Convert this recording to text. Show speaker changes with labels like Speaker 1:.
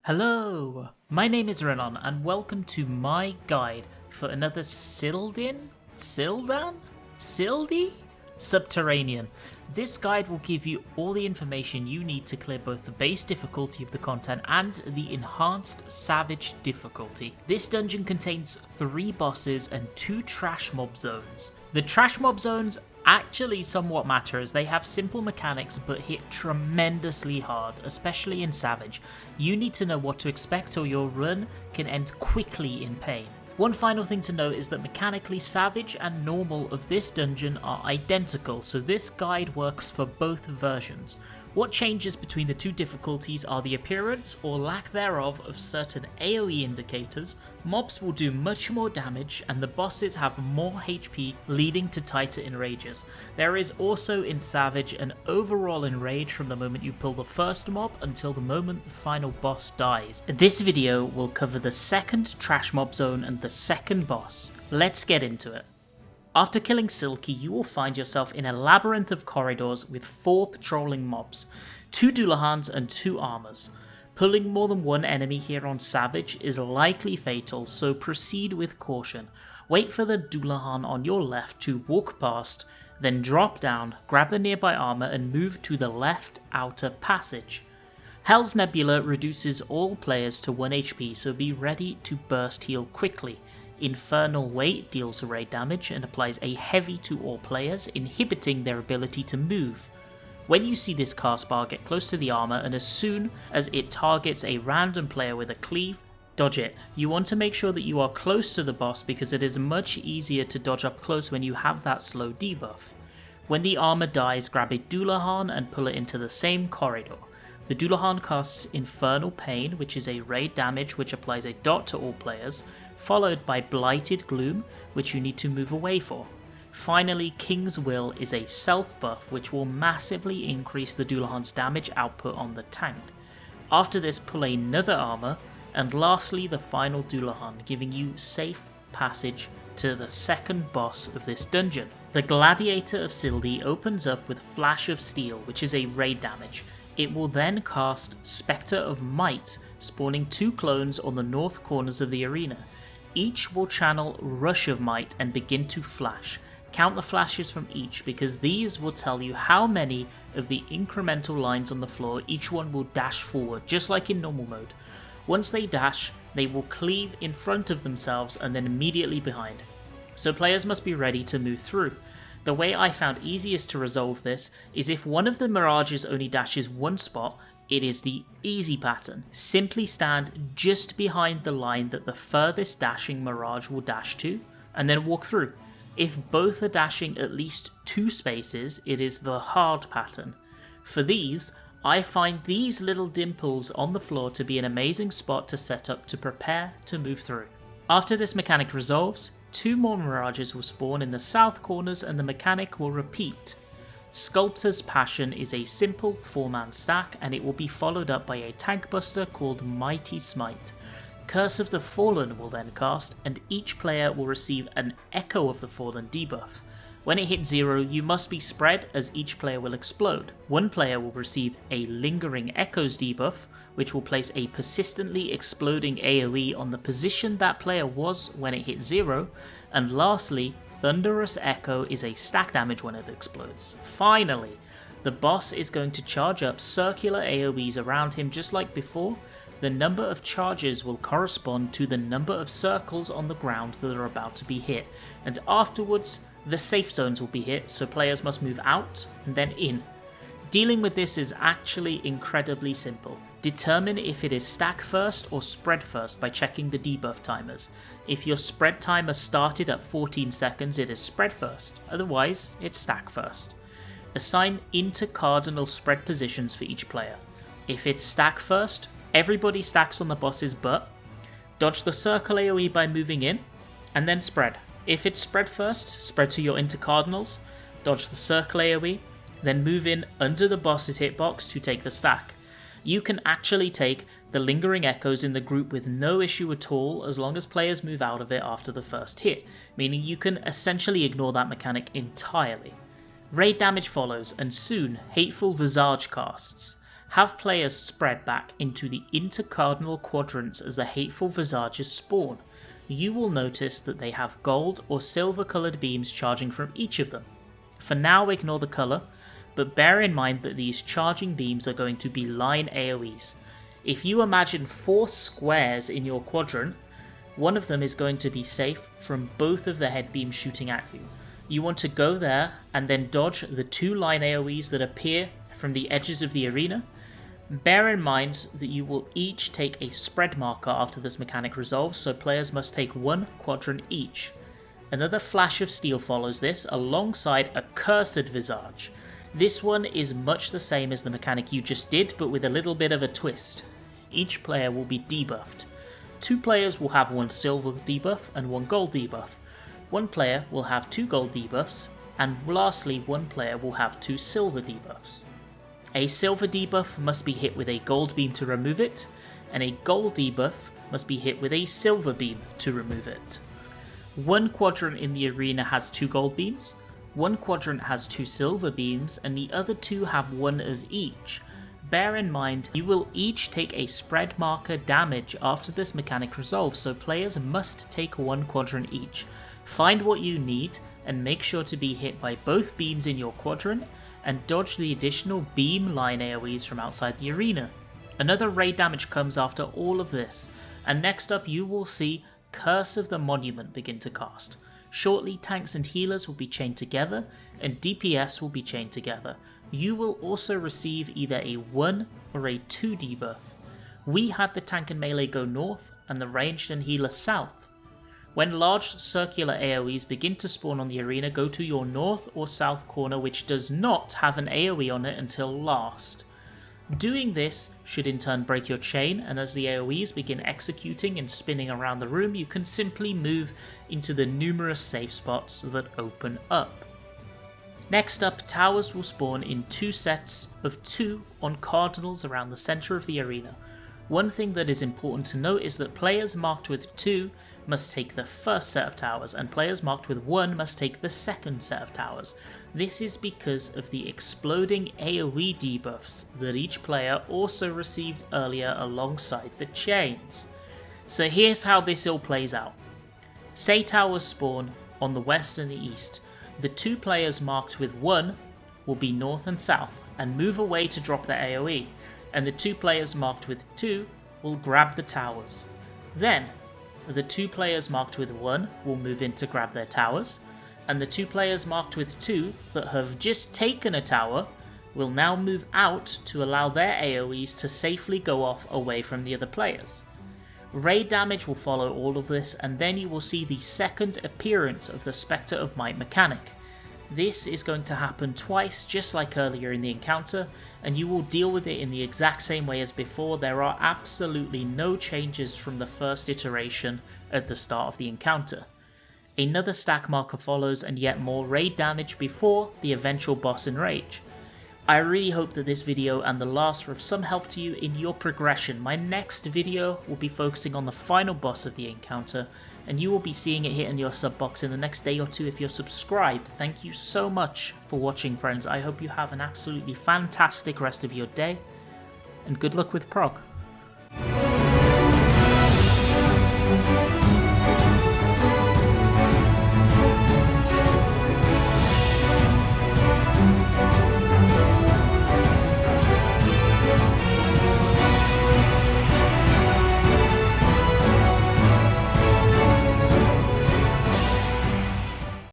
Speaker 1: Hello, my name is Rinon and welcome to my guide for another Sil'dih? Subterranean. This guide will give you all the information you need to clear both the base difficulty of the content and the enhanced Savage difficulty. This dungeon contains 3 bosses and 2 trash mob zones. The trash mob zones actually somewhat matter as they have simple mechanics but hit tremendously hard, especially in Savage. You need to know what to expect or your run can end quickly in pain. One final thing to note is that mechanically Savage and normal of this dungeon are identical, so this guide works for both versions. What changes between the 2 difficulties are the appearance or lack thereof of certain AoE indicators, mobs will do much more damage, and the bosses have more HP leading to tighter enrages. There is also in Savage an overall enrage from the moment you pull the first mob until the moment the final boss dies. This video will cover the second trash mob zone and the second boss. Let's get into it. After killing Sil'dih, you will find yourself in a labyrinth of corridors with 4 patrolling mobs, 2 Dullahans and 2 armors. Pulling more than one enemy here on Savage is likely fatal, so proceed with caution. Wait for the Dullahan on your left to walk past, then drop down, grab the nearby armor and move to the left outer passage. Hell's Nebula reduces all players to 1 HP, so be ready to burst heal quickly. Infernal Weight deals raid damage and applies a heavy to all players, inhibiting their ability to move. When you see this cast bar, get close to the armor, and as soon as it targets a random player with a cleave, dodge it. You want to make sure that you are close to the boss because it is much easier to dodge up close when you have that slow debuff. When the armor dies, grab a Dullahan and pull it into the same corridor. The Dullahan casts Infernal Pain, which is a raid damage which applies a dot to all players, followed by Blighted Gloom, which you need to move away for. Finally, King's Will is a self buff which will massively increase the Dullahan's damage output on the tank. After this, pull another armor, and lastly the final Dullahan, giving you safe passage to the second boss of this dungeon. The Gladiator of Sil'dih opens up with Flash of Steel, which is a raid damage. It will then cast Specter of Might, spawning 2 clones on the north corners of the arena. Each will channel Rush of Might and begin to flash. Count the flashes from each because these will tell you how many of the incremental lines on the floor each one will dash forward, just like in normal mode. Once they dash, they will cleave in front of themselves and then immediately behind. So players must be ready to move through. The way I found easiest to resolve this is if one of the mirages only dashes 1 spot, it is the easy pattern. Simply stand just behind the line that the furthest dashing mirage will dash to, and then walk through. If both are dashing at least 2 spaces, it is the hard pattern. For these, I find these little dimples on the floor to be an amazing spot to set up to prepare to move through. After this mechanic resolves, 2 more mirages will spawn in the south corners and the mechanic will repeat. Sculptor's Passion is a simple 4-man stack and it will be followed up by a tank buster called Mighty Smite. Curse of the Fallen will then cast and each player will receive an Echo of the Fallen debuff. When it hits 0, you must be spread as each player will explode. One player will receive a Lingering Echoes debuff, which will place a persistently exploding AoE on the position that player was when it hit 0, and lastly, Thunderous Echo is a stack damage when it explodes. Finally, the boss is going to charge up circular AoEs around him just like before. The number of charges will correspond to the number of circles on the ground that are about to be hit, and afterwards the safe zones will be hit, so players must move out and then in. Dealing with this is actually incredibly simple. Determine if it is stack first or spread first by checking the debuff timers. If your spread timer started at 14 seconds, it is spread first, otherwise it's stack first. Assign intercardinal spread positions for each player. If it's stack first, everybody stacks on the boss's butt, dodge the circle AoE by moving in, and then spread. If it's spread first, spread to your intercardinals, dodge the circle AoE, then move in under the boss's hitbox to take the stack. You can actually take the Lingering Echoes in the group with no issue at all as long as players move out of it after the first hit, meaning you can essentially ignore that mechanic entirely. Raid damage follows and soon Hateful Visage casts. Have players spread back into the intercardinal quadrants as the hateful visages spawn. You will notice that they have gold or silver coloured beams charging from each of them. For now, ignore the colour, but bear in mind that these charging beams are going to be line AoEs. If you imagine 4 squares in your quadrant, one of them is going to be safe from both of the head beams shooting at you. You want to go there and then dodge the 2 line AoEs that appear from the edges of the arena. Bear in mind that you will each take a spread marker after this mechanic resolves, so players must take 1 quadrant each. Another flash of steel follows this, alongside a cursed visage. This one is much the same as the mechanic you just did, but with a little bit of a twist. Each player will be debuffed. 2 players will have 1 silver debuff and 1 gold debuff. 1 player will have 2 gold debuffs, and lastly 1 player will have 2 silver debuffs. A silver debuff must be hit with a gold beam to remove it, and a gold debuff must be hit with a silver beam to remove it. 1 quadrant in the arena has 2 gold beams, 1 quadrant has 2 silver beams, and the other 2 have 1 of each. Bear in mind, you will each take a spread marker damage after this mechanic resolves, so players must take 1 quadrant each. Find what you need and make sure to be hit by both beams in your quadrant, and dodge the additional beam line AoEs from outside the arena. Another raid damage comes after all of this, and next up you will see Curse of the Monument begin to cast. Shortly, tanks and healers will be chained together, and DPS will be chained together. You will also receive either a 1 or a 2 debuff. We had the tank and melee go north, and the ranged and healer south. When large circular AoEs begin to spawn on the arena, go to your north or south corner, which does not have an AoE on it until last. Doing this should in turn break your chain, and as the AoEs begin executing and spinning around the room, you can simply move into the numerous safe spots that open up. Next up, towers will spawn in 2 sets of 2 on cardinals around the centre of the arena. One thing that is important to note is that players marked with 2 must take the first set of towers, and players marked with 1 must take the second set of towers. This is because of the exploding AoE debuffs that each player also received earlier alongside the chains. So here's how this all plays out. Say towers spawn on the west and the east. The 2 players marked with 1 will be north and south and move away to drop their AoE, and the 2 players marked with 2 will grab the towers. Then, the 2 players marked with 1 will move in to grab their towers, and the 2 players marked with 2 that have just taken a tower will now move out to allow their AoEs to safely go off away from the other players. Raid damage will follow all of this, and then you will see the second appearance of the Specter of Might mechanic. This is going to happen twice, just like earlier in the encounter, and you will deal with it in the exact same way as before. There are absolutely no changes from the first iteration at the start of the encounter. Another stack marker follows, and yet more raid damage before the eventual boss enrage. I really hope that this video and the last were of some help to you in your progression. My next video will be focusing on the final boss of the encounter, and you will be seeing it hit in your sub box in the next day or 2 if you're subscribed. Thank you so much for watching, friends. I hope you have an absolutely fantastic rest of your day, and good luck with prog.